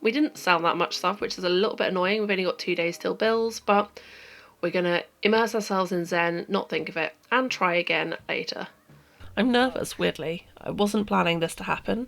We didn't sell that much stuff, which is a little bit annoying. We've only got 2 days till bills, but we're gonna immerse ourselves in Zen, not think of it, and try again later. I'm nervous, weirdly. I wasn't planning this to happen,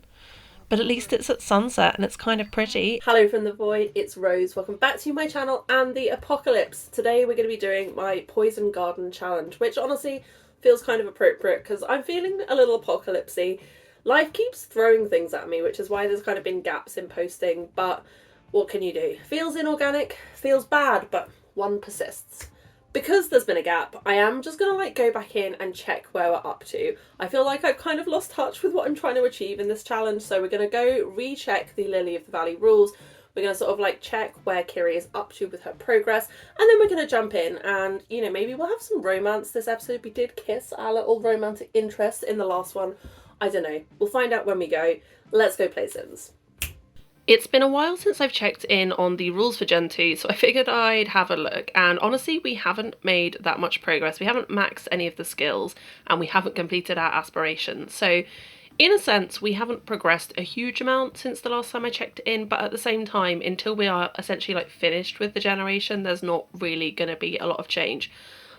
but at least it's at sunset and it's kind of pretty. Hello from the void, it's Rose. Welcome back to my channel and the apocalypse. Today we're going to be doing my poison garden challenge, which honestly feels kind of appropriate because I'm feeling a little apocalypsy. Life keeps throwing things at me, which is why there's kind of been gaps in posting, but what can you do? Feels inorganic, feels bad, but one persists. Because there's been a gap, I am just going to go back in and check where we're up to. I feel like I've kind of lost touch with what I'm trying to achieve in this challenge, so we're going to go recheck the Lily of the Valley rules. We're going to sort of check where Kiri is up to with her progress, and then we're going to jump in and, maybe we'll have some romance this episode. We did kiss our little romantic interest in the last one. I don't know. We'll find out when we go. Let's go play Sims. It's been a while since I've checked in on the rules for Gen 2, so I figured I'd have a look, and honestly we haven't made that much progress. We haven't maxed any of the skills, and we haven't completed our aspirations, so in a sense we haven't progressed a huge amount since the last time I checked in, but at the same time, until we are essentially finished with the generation, there's not really going to be a lot of change.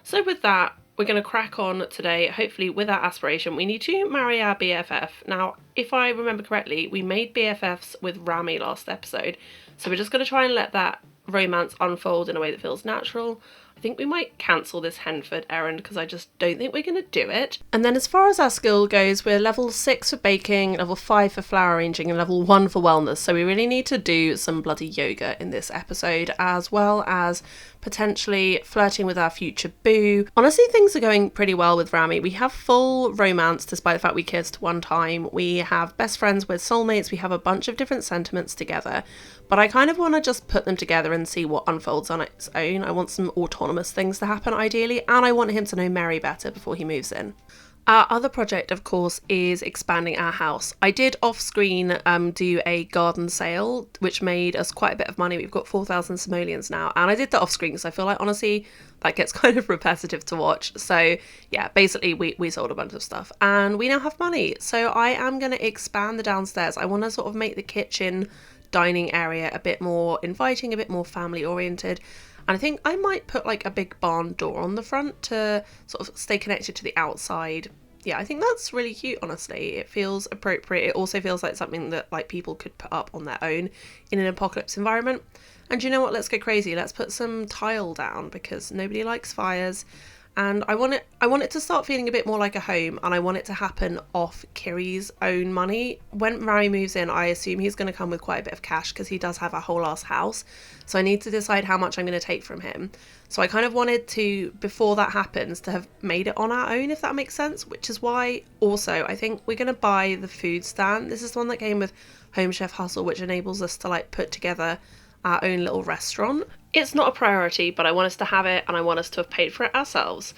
So with that, we're going to crack on today, hopefully with our aspiration. We need to marry our BFF. Now, if I remember correctly, we made BFFs with Rami last episode, so we're just going to try and let that romance unfold in a way that feels natural. I think we might cancel this Henford errand because I just don't think we're going to do it. And then as far as our skill goes, we're level 6 for baking, level 5 for flower arranging, and level 1 for wellness. So we really need to do some bloody yoga in this episode, as well as potentially flirting with our future boo. Honestly, things are going pretty well with Rami. We have full romance despite the fact we kissed one time. We have best friends with soulmates. We have a bunch of different sentiments together. But I kind of want to just put them together and see what unfolds on its own. I want some autonomous things to happen ideally, and I want him to know Mary better before he moves in. Our other project, of course, is expanding our house. I did off-screen do a garden sale, which made us quite a bit of money. We've got 4,000 simoleons now, and I did that off-screen because I feel like, honestly, that gets kind of repetitive to watch. So, yeah, basically, we sold a bunch of stuff, and we now have money. So I am going to expand the downstairs. I want to sort of make the kitchen dining area a bit more inviting, a bit more family-oriented. And I think I might put a big barn door on the front to sort of stay connected to the outside. Yeah, I think that's really cute, honestly. It feels appropriate. It also feels like something that people could put up on their own in an apocalypse environment. And you know what? Let's go crazy. Let's put some tile down because nobody likes fires. And I want it to start feeling a bit more like a home, and I want it to happen off Kiri's own money. When Rami moves in, I assume he's going to come with quite a bit of cash because he does have a whole ass house. So I need to decide how much I'm going to take from him. So I kind of wanted to, before that happens, to have made it on our own, if that makes sense, which is why also I think we're going to buy the food stand. This is the one that came with Home Chef Hustle, which enables us to put together our own little restaurant. It's not a priority, but I want us to have it and I want us to have paid for it ourselves.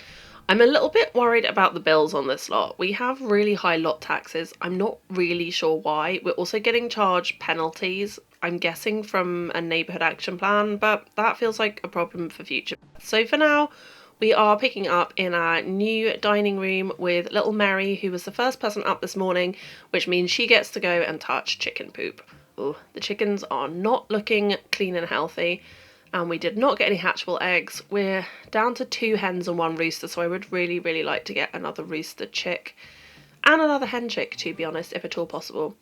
I'm a little bit worried about the bills on this lot. We have really high lot taxes. I'm not really sure why. We're also getting charged penalties, I'm guessing from a neighbourhood action plan, but that feels like a problem for future. So for now, we are picking up in our new dining room with little Mary, who was the first person up this morning, which means she gets to go and touch chicken poop. Oh, the chickens are not looking clean and healthy, and we did not get any hatchable eggs. We're down to 2 hens and 1 rooster, so I would really, really like to get another rooster chick and another hen chick, to be honest, if at all possible.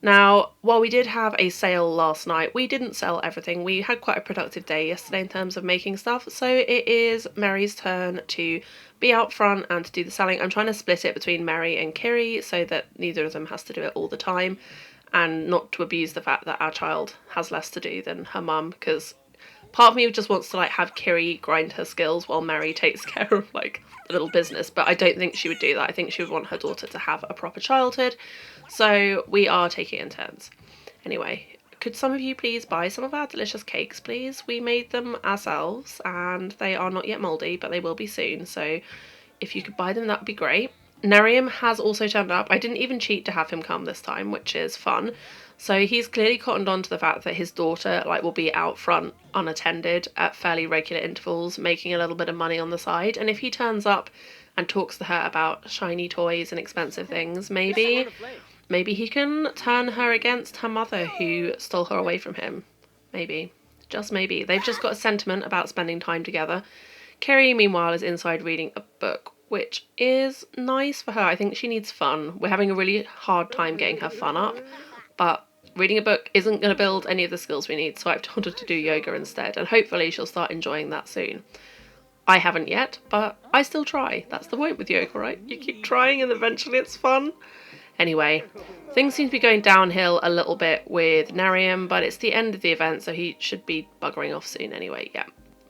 Now, while we did have a sale last night, we didn't sell everything. We had quite a productive day yesterday in terms of making stuff, so it is Mary's turn to be out front and to do the selling. I'm trying to split it between Mary and Kiri so that neither of them has to do it all the time, and not to abuse the fact that our child has less to do than her mum, because part of me just wants to have Kiri grind her skills while Mary takes care of the little business, but I don't think she would do that. I think she would want her daughter to have a proper childhood, so we are taking it in turns. Anyway, could some of you please buy some of our delicious cakes, please? We made them ourselves and they are not yet mouldy, but they will be soon, so if you could buy them, that would be great. Nerium has also turned up. I didn't even cheat to have him come this time, which is fun. So he's clearly cottoned on to the fact that his daughter will be out front unattended at fairly regular intervals, making a little bit of money on the side. And if he turns up and talks to her about shiny toys and expensive things, maybe Maybe he can turn her against her mother who stole her away from him. Maybe. Just maybe. They've just got a sentiment about spending time together. Kerry, meanwhile, is inside reading a book, which is nice for her. I think she needs fun. We're having a really hard time getting her fun up, but reading a book isn't going to build any of the skills we need, so I've told her to do yoga instead, and hopefully she'll start enjoying that soon. I haven't yet, but I still try. That's the point with yoga, right? You keep trying and eventually it's fun. Anyway, things seem to be going downhill a little bit with Nariam, but it's the end of the event, so he should be buggering off soon anyway, yeah.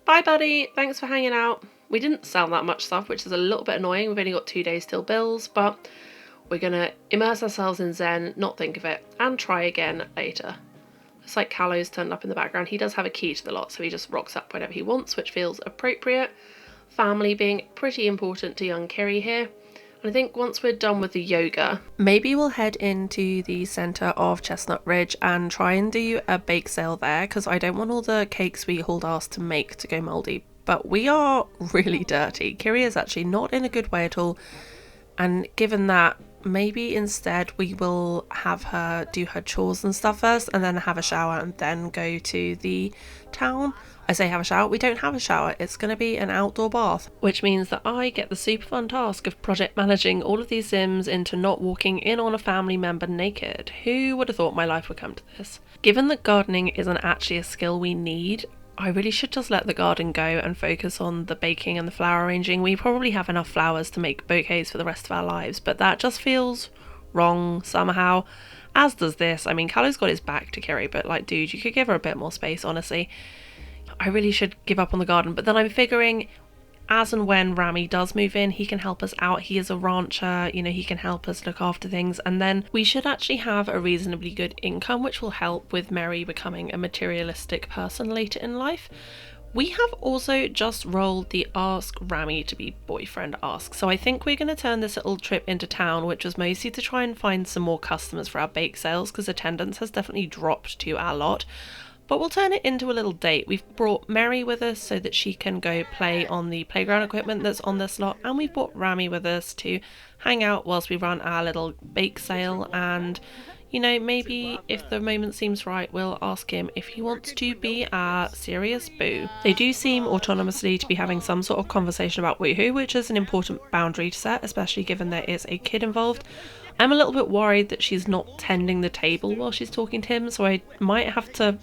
Bye, buddy. Thanks for hanging out. We didn't sell that much stuff, which is a little bit annoying. We've only got 2 days till bills, but we're going to immerse ourselves in Zen, not think of it, and try again later. It's like Callow's turned up in the background. He does have a key to the lot, so he just rocks up whenever he wants, which feels appropriate. Family being pretty important to young Kerry here. And I think once we're done with the yoga, maybe we'll head into the centre of Chestnut Ridge and try and do a bake sale there, because I don't want all the cakes we hauled ass to make to go mouldy. But we are really dirty. Kerry is actually not in a good way at all. And given that, maybe instead we will have her do her chores and stuff first and then have a shower and then go to the town. I say have a shower, we don't have a shower, it's going to be an outdoor bath, which means that I get the super fun task of project managing all of these Sims into not walking in on a family member naked. Who would have thought my life would come to this? Given that gardening isn't actually a skill we need, I really should just let the garden go and focus on the baking and the flower arranging. We probably have enough flowers to make bouquets for the rest of our lives, but that just feels wrong somehow, as does this. I mean, Callow's got his back to Kerry, but like, dude, you could give her a bit more space, honestly. I really should give up on the garden, but then I'm figuring as and when Rami does move in, he can help us out. He is a rancher, you know, he can help us look after things, and then we should actually have a reasonably good income, which will help with Mary becoming a materialistic person later in life. We have also just rolled the ask Rami to be boyfriend ask, so I think we're going to turn this little trip into town, which was mostly to try and find some more customers for our bake sales, because attendance has definitely dropped to our lot. But we'll turn it into a little date. We've brought Mary with us so that she can go play on the playground equipment that's on this lot, and we've brought Rami with us to hang out whilst we run our little bake sale, and you know, maybe if the moment seems right, we'll ask him if he wants to be our serious boo. They do seem autonomously to be having some sort of conversation about woohoo, which is an important boundary to set, especially given there is a kid involved. I'm a little bit worried that she's not tending the table while she's talking to him, so I might have to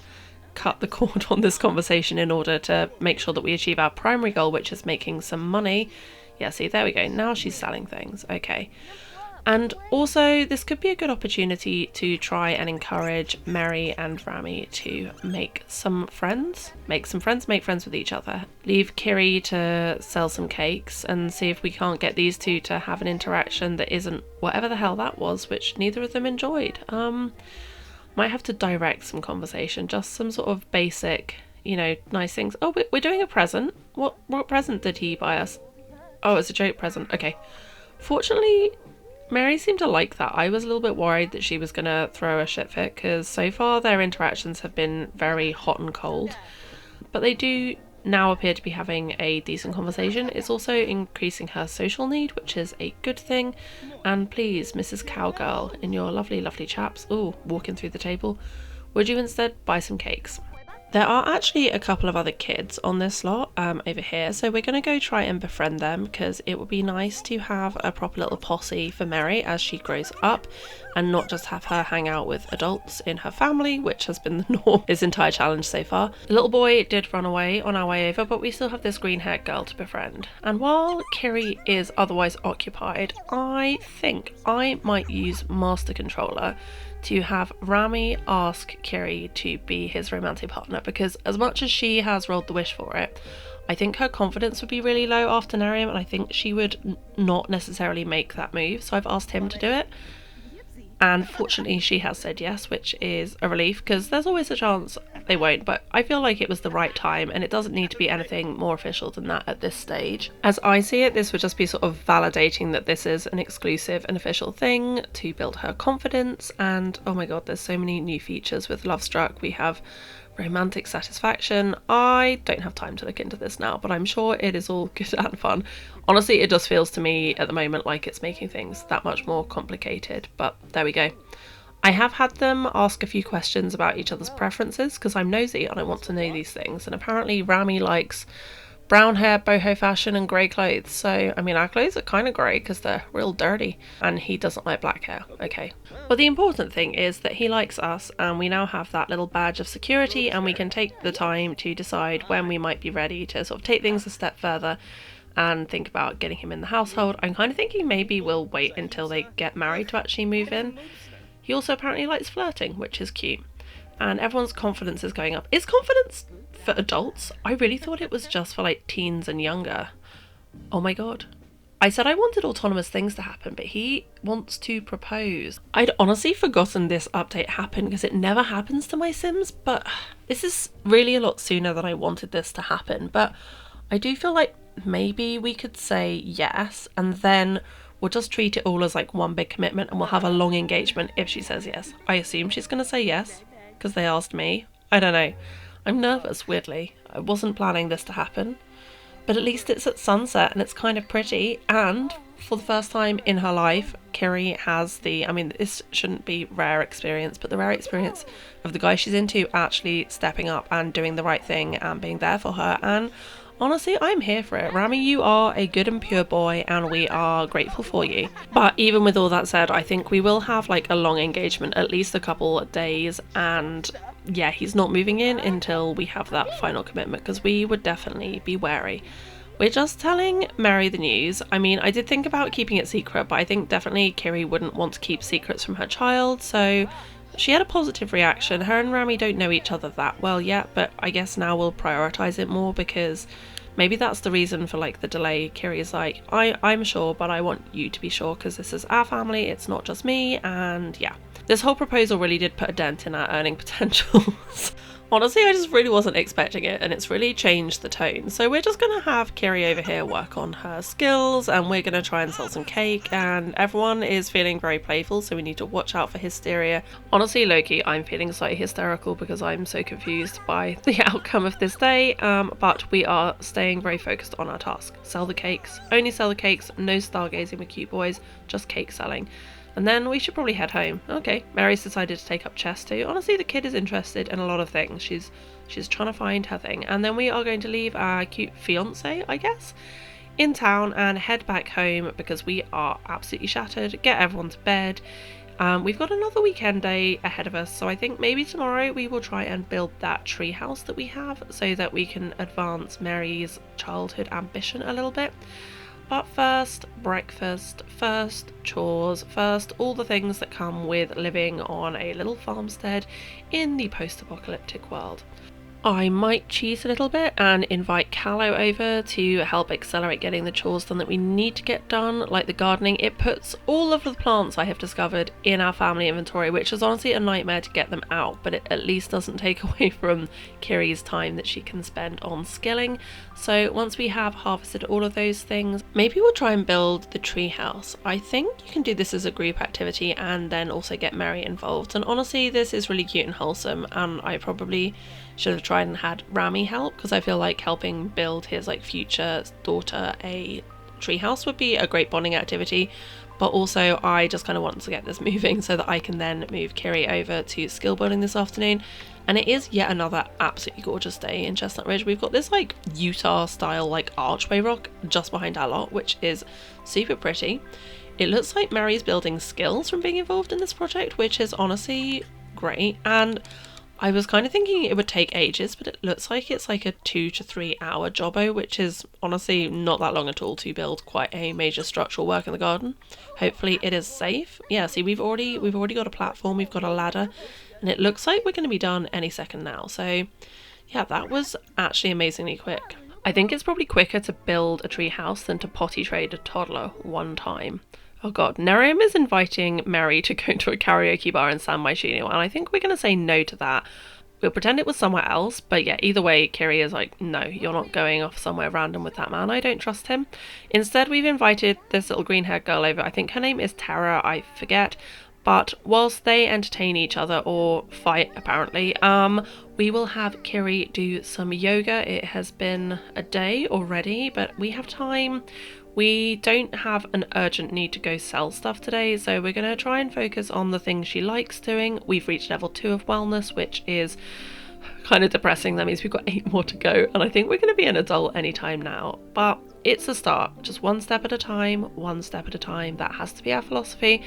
cut the cord on this conversation in order to make sure that we achieve our primary goal, which is making some money. Yeah, see, there we go. Now she's selling things. Okay. And also, this could be a good opportunity to try and encourage Mary and Rami to make some friends. Make friends with each other. Leave Kiri to sell some cakes and see if we can't get these two to have an interaction that isn't whatever the hell that was, which neither of them enjoyed. Might have to direct some conversation, just some sort of basic, you know, nice things. Oh, we're doing a present. What present did he buy us? Oh, it's a joke present. Okay. Fortunately, Mary seemed to like that. I was a little bit worried that she was going to throw a shit fit, because so far their interactions have been very hot and cold. But they do now appear to be having a decent conversation. It's also increasing her social need, which is a good thing. And please, Mrs. Cowgirl, in your lovely, lovely chaps, ooh, walking through the table, would you instead buy some cakes? There are actually a couple of other kids on this lot over here, so we're going to go try and befriend them, because it would be nice to have a proper little posse for Mary as she grows up, and not just have her hang out with adults in her family, which has been the norm this entire challenge so far. The little boy did run away on our way over, but we still have this green-haired girl to befriend. And while Kiri is otherwise occupied, I think I might use Master Controller to have Rami ask Kiri to be his romantic partner, because as much as she has rolled the wish for it, I think her confidence would be really low after Nariam, and I think she would not necessarily make that move, so I've asked him to do it. And fortunately she has said yes, which is a relief, because there's always a chance they won't, but I feel like it was the right time, and it doesn't need to be anything more official than that at this stage. As I see it, this would just be sort of validating that this is an exclusive and official thing to build her confidence. And oh my god, there's so many new features with Lovestruck. We have romantic satisfaction. I don't have time to look into this now, but I'm sure it is all good and fun. Honestly, it just feels to me at the moment like it's making things that much more complicated, but there we go. I have had them ask a few questions about each other's preferences because I'm nosy and I want to know these things, and apparently Rami likes brown hair, boho fashion and grey clothes. So, I mean, our clothes are kind of grey because they're real dirty, and he doesn't like black hair. Okay. But the important thing is that he likes us, and we now have that little badge of security, and we can take the time to decide when we might be ready to sort of take things a step further and think about getting him in the household. I'm kind of thinking maybe we'll wait until they get married to actually move in. He also apparently likes flirting, which is cute. And everyone's confidence is going up. Is confidence for adults? I really thought it was just for like teens and younger. Oh my god. I said I wanted autonomous things to happen, but he wants to propose. I'd honestly forgotten this update happened because it never happens to my Sims, but this is really a lot sooner than I wanted this to happen. But I do feel like maybe we could say yes, and then we'll just treat it all as like one big commitment, and we'll have a long engagement if she says yes. I assume she's going to say yes because they asked me. I don't know. I'm nervous, weirdly. I wasn't planning this to happen. But at least it's at sunset and it's kind of pretty. And for the first time in her life, Kiri has the, I mean, this shouldn't be rare experience, but the rare experience of the guy she's into actually stepping up and doing the right thing and being there for her. And honestly, I'm here for it. Rami, you are a good and pure boy and we are grateful for you. But even with all that said, I think we will have like a long engagement, at least a couple of days, and yeah, he's not moving in until we have that final commitment because we would definitely be wary. We're just telling Mary the news. I mean, I did think about keeping it secret, but I think definitely Kiri wouldn't want to keep secrets from her child, so she had a positive reaction. Her and Rami don't know each other that well yet, but I guess now we'll prioritise it more because maybe that's the reason for like the delay. Kiri is like, I'm sure, but I want you to be sure because this is our family, it's not just me, and yeah. This whole proposal really did put a dent in our earning potentials. Honestly, I just really wasn't expecting it, and it's really changed the tone. So we're just going to have Kiri over here work on her skills, and we're going to try and sell some cake, and everyone is feeling very playful, so we need to watch out for hysteria. Honestly, Loki, I'm feeling slightly hysterical because I'm so confused by the outcome of this day, but we are staying very focused on our task. Sell the cakes. Only sell the cakes, no stargazing with cute boys, just cake selling. And then we should probably head home. Okay, Mary's decided to take up chess too. Honestly, the kid is interested in a lot of things. She's trying to find her thing. And then we are going to leave our cute fiance, I guess, in town and head back home because we are absolutely shattered. Get everyone to bed. We've got another weekend day ahead of us, so I think maybe tomorrow we will try and build that tree house that we have so that we can advance Mary's childhood ambition a little bit. But first, breakfast, first, chores, first, all the things that come with living on a little farmstead in the post-apocalyptic world. I might cheat a little bit and invite Callow over to help accelerate getting the chores done that we need to get done, like the gardening. It puts all of the plants I have discovered in our family inventory, which is honestly a nightmare to get them out, but it at least doesn't take away from Kiri's time that she can spend on skilling. So once we have harvested all of those things, maybe we'll try and build the tree house. I think you can do this as a group activity and then also get Mary involved. And honestly, this is really cute and wholesome, and I probably should have tried and had Rami help because I feel like helping build his like future daughter a treehouse would be a great bonding activity. But also I just kind of want to get this moving so that I can then move Kiri over to skill building this afternoon. And it is yet another absolutely gorgeous day in Chestnut Ridge. We've got this like Utah style like archway rock just behind our lot, which is super pretty. It looks like Mary's building skills from being involved in this project, which is honestly great. And I was kind of thinking it would take ages, but it looks like it's like a 2 to 3 hour jobbo, which is honestly not that long at all to build quite a major structural work in the garden. Hopefully it is safe. Yeah, see, we've already got a platform, we've got a ladder, and it looks like we're going to be done any second now. So yeah, that was actually amazingly quick. I think it's probably quicker to build a tree house than to potty trade a toddler one time. Oh god, Nerium is inviting Mary to go to a karaoke bar in San Myshuno, and I think we're going to say no to that. We'll pretend it was somewhere else, but yeah, either way, Kiri is like, no, you're not going off somewhere random with that man, I don't trust him. Instead, we've invited this little green-haired girl over. I think her name is Tara, I forget, But whilst they entertain each other or fight, apparently, we will have Kiri do some yoga. It has been a day already, but we have time. We don't have an urgent need to go sell stuff today, so we're going to try and focus on the things she likes doing. We've reached level 2 of wellness, which is kind of depressing. That means we've got 8 more to go, and I think we're going to be an adult anytime now. But it's a start, just one step at a time, one step at a time. That has to be our philosophy.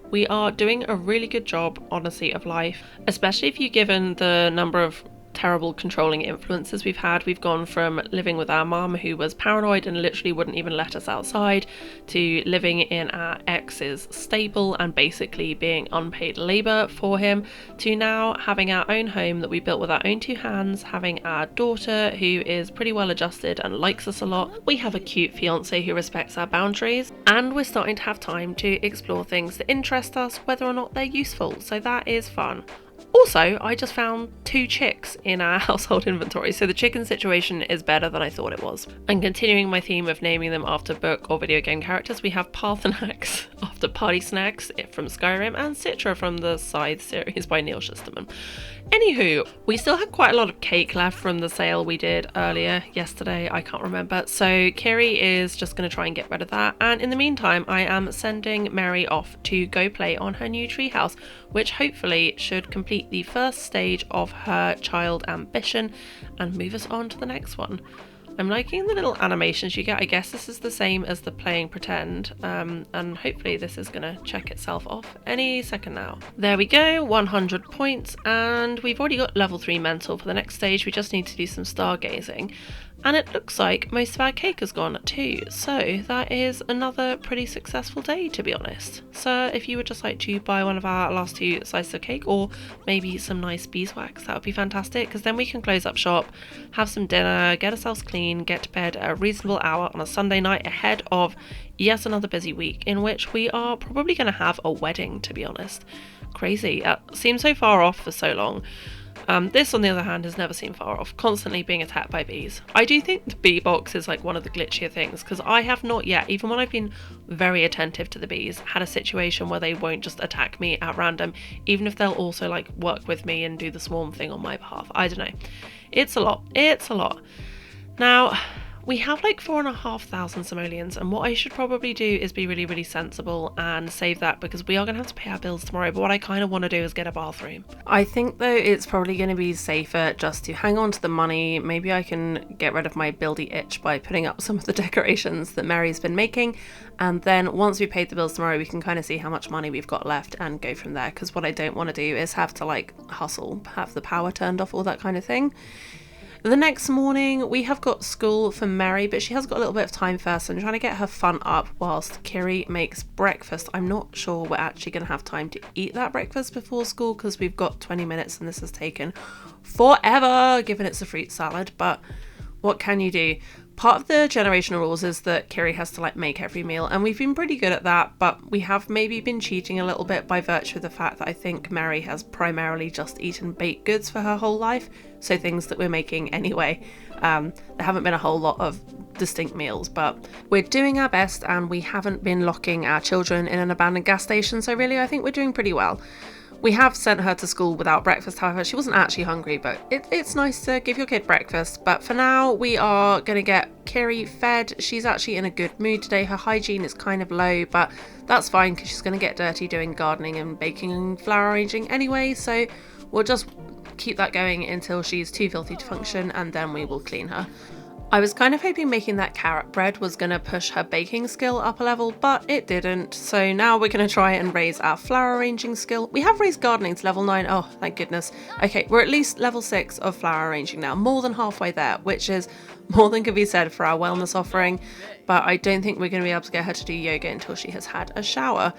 We are doing a really good job, honestly, of life, especially if you've given the number of terrible controlling influences we've had. We've gone from living with our mum, who was paranoid and literally wouldn't even let us outside, to living in our ex's stable and basically being unpaid labour for him, to now having our own home that we built with our own 2 hands, having our daughter who is pretty well adjusted and likes us a lot. We have a cute fiance who respects our boundaries, and we're starting to have time to explore things that interest us, whether or not they're useful, so that is fun. Also, I just found 2 chicks in our household inventory, so the chicken situation is better than I thought it was. And continuing my theme of naming them after book or video game characters, we have Parthenax after Party Snacks from Skyrim, and Citra from the Scythe series by Neil Shusterman. Anywho, we still had quite a lot of cake left from the sale we did earlier yesterday, I can't remember, so Kiri is just going to try and get rid of that, and in the meantime I am sending Mary off to go play on her new treehouse, which hopefully should complete the first stage of her child ambition and move us on to the next one. I'm liking the little animations you get. I guess this is the same as the playing pretend, and hopefully this is going to check itself off any second now. There we go, 100 points, and we've already got level 3 mental for the next stage. We just need to do some stargazing. And it looks like most of our cake has gone too, so that is another pretty successful day, to be honest. So if you would just like to buy one of our last 2 slices of cake, or maybe some nice beeswax, that would be fantastic, because then we can close up shop, have some dinner, get ourselves clean, get to bed at a reasonable hour on a Sunday night ahead of yet another busy week in which we are probably going to have a wedding, to be honest. Crazy. Seems so far off for so long. This, on the other hand, has never seemed far off, constantly being attacked by bees. I do think the bee box is like one of the glitchier things, because I have not yet, even when I've been very attentive to the bees, had a situation where they won't just attack me at random, even if they'll also like work with me and do the swarm thing on my behalf. I don't know. It's a lot. It's a lot. Now, we have like 4,500 simoleons, and what I should probably do is be really, really sensible and save that, because we are going to have to pay our bills tomorrow, but what I kind of want to do is get a bathroom. I think though it's probably going to be safer just to hang on to the money. Maybe I can get rid of my buildy itch by putting up some of the decorations that Mary's been making, and then once we paid the bills tomorrow we can kind of see how much money we've got left and go from there, because what I don't want to do is have to like hustle, have the power turned off, all that kind of thing. The next morning we have got school for Mary, but she has got a little bit of time first, so I'm trying to get her fun up whilst Kiri makes breakfast. I'm not sure we're actually going to have time to eat that breakfast before school, because we've got 20 minutes and this has taken forever given it's a fruit salad, but what can you do? Part of the generational rules is that Kiri has to like make every meal, and we've been pretty good at that, but we have maybe been cheating a little bit by virtue of the fact that I think Mary has primarily just eaten baked goods for her whole life, so things that we're making anyway. There haven't been a whole lot of distinct meals, but we're doing our best, and we haven't been locking our children in an abandoned gas station, so really I think we're doing pretty well. We have sent her to school without breakfast, however. She wasn't actually hungry, but it's nice to give your kid breakfast. But for now, we are going to get Kiri fed. She's actually in a good mood today. Her hygiene is kind of low, but that's fine because she's going to get dirty doing gardening and baking and flower arranging anyway. So we'll just keep that going until she's too filthy to function, and then we will clean her. I was kind of hoping making that carrot bread was going to push her baking skill up a level, but it didn't. So now we're going to try and raise our flower arranging skill. We have raised gardening to level 9. Oh, thank goodness. Okay, we're at least level 6 of flower arranging now. More than halfway there, which is more than could be said for our wellness offering. But I don't think we're going to be able to get her to do yoga until she has had a shower.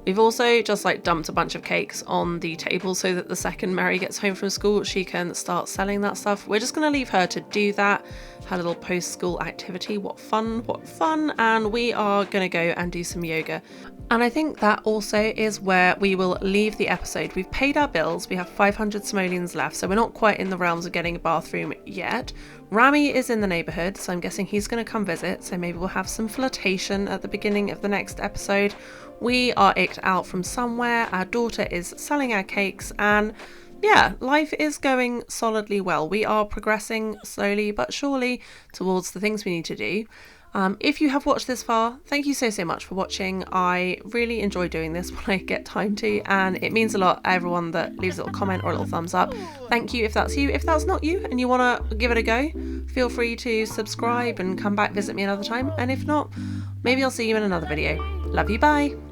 We've also just like dumped a bunch of cakes on the table so that the second Mary gets home from school, she can start selling that stuff. We're just going to leave her to do that, her little post-school activity. What fun, what fun. And we are going to go and do some yoga. And I think that also is where we will leave the episode. We've paid our bills. We have 500 simoleons left, so we're not quite in the realms of getting a bathroom yet. Rami is in the neighbourhood, so I'm guessing he's going to come visit, so maybe we'll have some flirtation at the beginning of the next episode. We are eked out from somewhere, our daughter is selling our cakes, and yeah, life is going solidly well. We are progressing slowly but surely towards the things we need to do. If you have watched this far, thank you so much for watching. I really enjoy doing this when I get time to, and it means a lot, everyone that leaves a little comment or a little thumbs up. Thank you if that's you. If that's not you and you want to give it a go, feel free to subscribe and come back, visit me another time. And if not, maybe I'll see you in another video. Love you, bye!